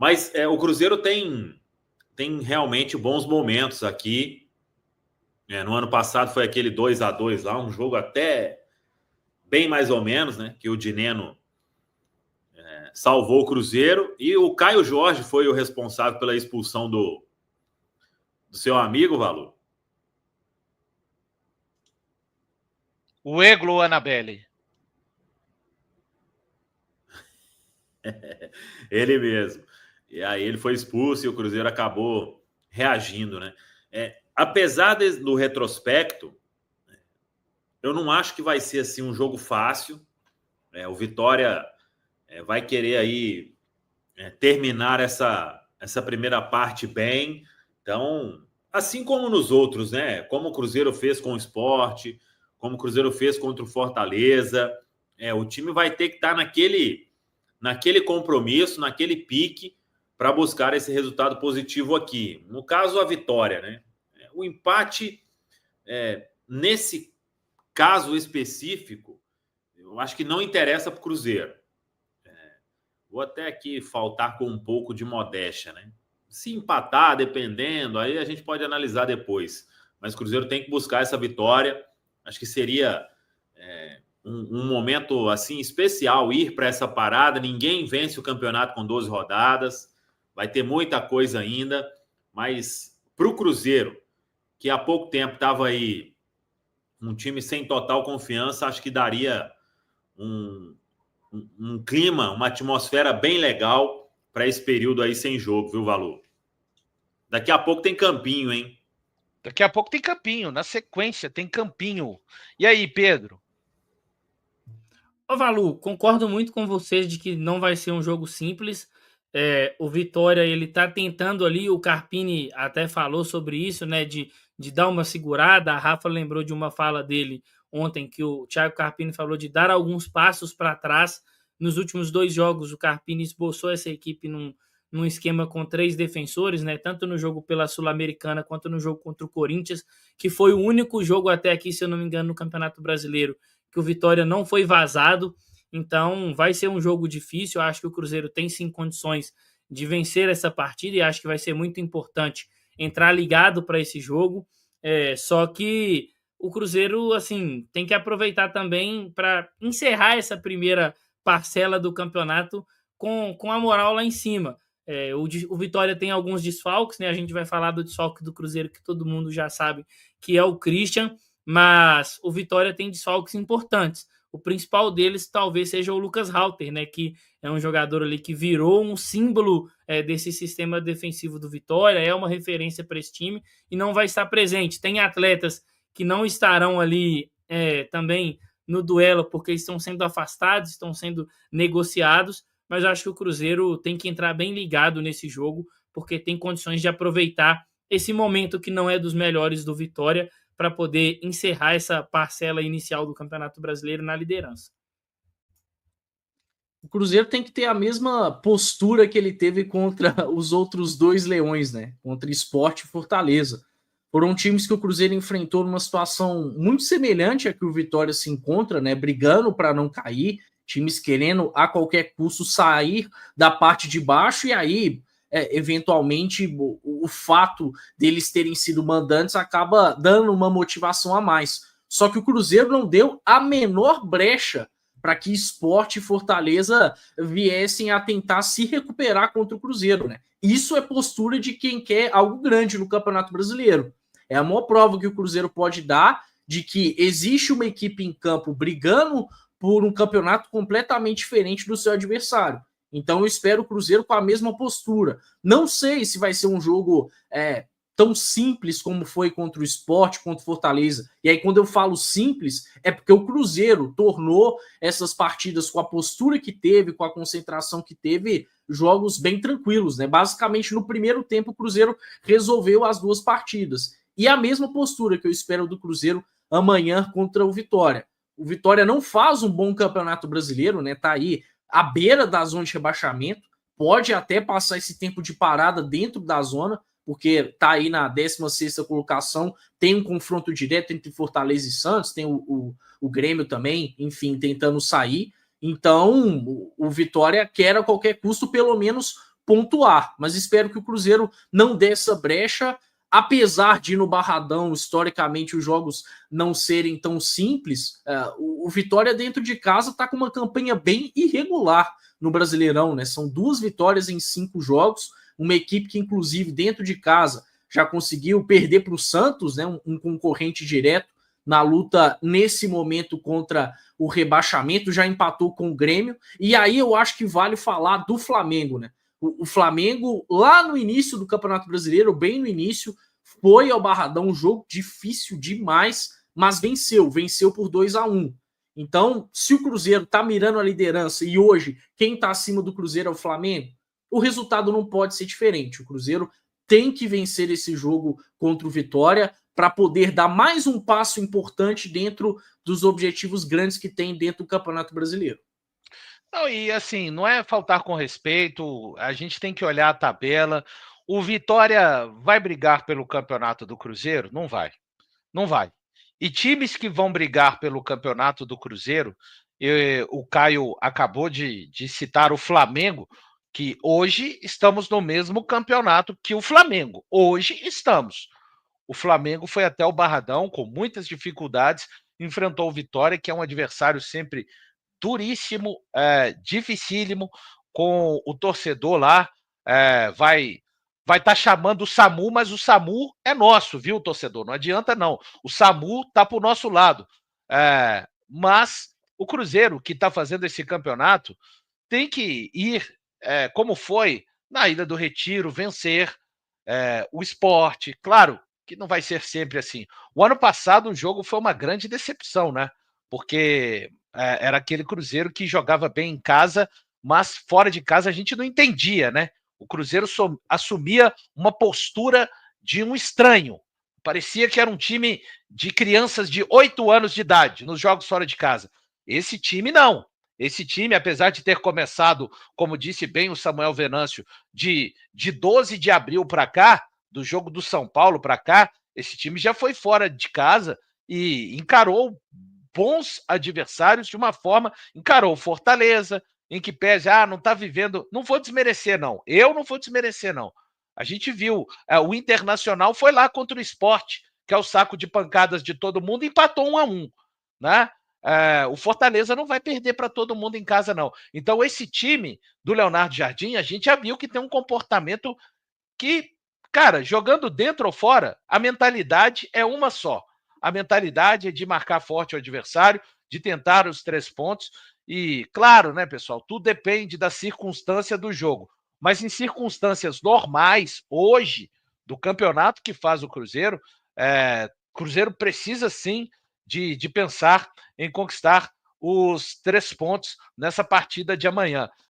Mas o Cruzeiro tem realmente bons momentos aqui. No ano passado foi aquele 2-2 lá, um jogo até bem mais ou menos, né? Que o Dineno salvou o Cruzeiro. E o Caio Jorge foi o responsável pela expulsão do seu amigo, Valor. O Eglo Anabelle. Ele mesmo. E aí ele foi expulso e o Cruzeiro acabou reagindo, né? Apesar do retrospecto, eu não acho que vai ser assim um jogo fácil. O Vitória vai querer aí terminar essa primeira parte bem. Então, assim como nos outros, né? Como o Cruzeiro fez com o Sport, como o Cruzeiro fez contra o Fortaleza, o time vai ter que estar naquele compromisso, naquele pique, para buscar esse resultado positivo aqui. No caso, a vitória, né? O empate, nesse caso específico, eu acho que não interessa para o Cruzeiro. Vou até aqui faltar com um pouco de modéstia, né? Se empatar, dependendo, aí a gente pode analisar depois. Mas o Cruzeiro tem que buscar essa vitória. Acho que seria um momento assim especial ir para essa parada. Ninguém vence o campeonato com 12 rodadas. Vai ter muita coisa ainda. Mas para o Cruzeiro, que há pouco tempo estava aí um time sem total confiança, acho que daria um clima, uma atmosfera bem legal para esse período aí sem jogo, viu, Valor? Daqui a pouco tem campinho, hein? Daqui a pouco tem campinho, na sequência tem campinho. E aí, Pedro? Ô, Valu, concordo muito com vocês de que não vai ser um jogo simples. O Vitória, ele tá tentando ali, o Carpini até falou sobre isso, né, de dar uma segurada. A Rafa lembrou de uma fala dele ontem, que o Thiago Carpini falou de dar alguns passos para trás. Nos últimos 2 jogos, o Carpini esboçou essa equipe num esquema com 3 defensores, né, tanto no jogo pela Sul-Americana quanto no jogo contra o Corinthians, que foi o único jogo até aqui, se eu não me engano, no Campeonato Brasileiro, que o Vitória não foi vazado. Então vai ser um jogo difícil. Eu acho que o Cruzeiro tem sim condições de vencer essa partida e acho que vai ser muito importante entrar ligado para esse jogo. Só que o Cruzeiro assim tem que aproveitar também para encerrar essa primeira parcela do campeonato com a moral lá em cima. O Vitória tem alguns desfalques, né? A gente vai falar do desfalque do Cruzeiro, que todo mundo já sabe, que é o Christian, mas o Vitória tem desfalques importantes. O principal deles talvez seja o Lucas Halter, né, que é um jogador ali que virou um símbolo desse sistema defensivo do Vitória, é uma referência para esse time e não vai estar presente. Tem atletas que não estarão ali também no duelo porque estão sendo afastados, estão sendo negociados, mas eu acho que o Cruzeiro tem que entrar bem ligado nesse jogo porque tem condições de aproveitar esse momento que não é dos melhores do Vitória para poder encerrar essa parcela inicial do Campeonato Brasileiro na liderança. O Cruzeiro tem que ter a mesma postura que ele teve contra os outros 2 leões, né? Contra Sport e Fortaleza. Foram times que o Cruzeiro enfrentou numa situação muito semelhante à que o Vitória se encontra, né? Brigando para não cair, times querendo a qualquer custo sair da parte de baixo e aí eventualmente o fato deles terem sido mandantes acaba dando uma motivação a mais. Só que o Cruzeiro não deu a menor brecha para que Sport e Fortaleza viessem a tentar se recuperar contra o Cruzeiro, né? Isso é postura de quem quer algo grande no Campeonato Brasileiro. É a maior prova que o Cruzeiro pode dar de que existe uma equipe em campo brigando por um campeonato completamente diferente do seu adversário. Então eu espero o Cruzeiro com a mesma postura. Não sei se vai ser um jogo tão simples como foi contra o Sport, contra o Fortaleza. E aí quando eu falo simples, é porque o Cruzeiro tornou essas partidas com a postura que teve, com a concentração que teve, jogos bem tranquilos, né? Basicamente no primeiro tempo o Cruzeiro resolveu as 2 partidas. E a mesma postura que eu espero do Cruzeiro amanhã contra o Vitória. O Vitória não faz um bom campeonato brasileiro, né? Tá aí à beira da zona de rebaixamento, pode até passar esse tempo de parada dentro da zona, porque está aí na 16ª colocação, tem um confronto direto entre Fortaleza e Santos, tem o Grêmio também, enfim, tentando sair. Então, o Vitória quer a qualquer custo, pelo menos, pontuar, mas espero que o Cruzeiro não dê essa brecha, apesar de no Barradão, historicamente, os jogos não serem tão simples. O Vitória dentro de casa está com uma campanha bem irregular no Brasileirão, né? São 2 vitórias em 5 jogos, uma equipe que, inclusive, dentro de casa, já conseguiu perder para o Santos, né? Um concorrente direto na luta nesse momento contra o rebaixamento, já empatou com o Grêmio, e aí eu acho que vale falar do Flamengo, né? O Flamengo, lá no início do Campeonato Brasileiro, bem no início, foi ao Barradão, um jogo difícil demais, mas venceu por 2-1. Então, se o Cruzeiro tá mirando a liderança e hoje quem tá acima do Cruzeiro é o Flamengo, o resultado não pode ser diferente. O Cruzeiro tem que vencer esse jogo contra o Vitória para poder dar mais um passo importante dentro dos objetivos grandes que tem dentro do Campeonato Brasileiro. Não, e assim, não é faltar com respeito, a gente tem que olhar a tabela. O Vitória vai brigar pelo campeonato do Cruzeiro? Não vai, não vai. E times que vão brigar pelo campeonato do Cruzeiro, o Caio acabou de citar o Flamengo, que hoje estamos no mesmo campeonato que o Flamengo. Hoje estamos. O Flamengo foi até o Barradão com muitas dificuldades, enfrentou o Vitória, que é um adversário sempre duríssimo, dificílimo, com o torcedor lá, vai estar chamando o SAMU, mas o SAMU é nosso, viu, torcedor? Não adianta não. O SAMU tá pro nosso lado. Mas o Cruzeiro, que está fazendo esse campeonato, tem que ir, como foi na Ilha do Retiro, vencer o Sport. Claro que não vai ser sempre assim. O ano passado o jogo foi uma grande decepção, né? Porque era aquele Cruzeiro que jogava bem em casa, mas fora de casa a gente não entendia, né? O Cruzeiro assumia uma postura de um estranho. Parecia que era um time de crianças de 8 anos de idade nos jogos fora de casa. Esse time não. Esse time, apesar de ter começado, como disse bem o Samuel Venâncio, de 12 de abril para cá, do jogo do São Paulo para cá, esse time já foi fora de casa e encarou bons adversários de uma forma, encarou Fortaleza, em que pese, não está vivendo, não vou desmerecer não, eu não vou desmerecer não. A gente viu, o Internacional foi lá contra o Sport, que é o saco de pancadas de todo mundo, e empatou 1-1, né? O Fortaleza não vai perder para todo mundo em casa, não. Então, esse time do Leonardo Jardim, a gente já viu que tem um comportamento que, cara, jogando dentro ou fora, a mentalidade é uma só. A mentalidade é de marcar forte o adversário, de tentar os 3 pontos. E, claro, né, pessoal, tudo depende da circunstância do jogo. Mas em circunstâncias normais, hoje, do campeonato que faz o Cruzeiro, Cruzeiro precisa sim de pensar em conquistar os 3 pontos nessa partida de amanhã.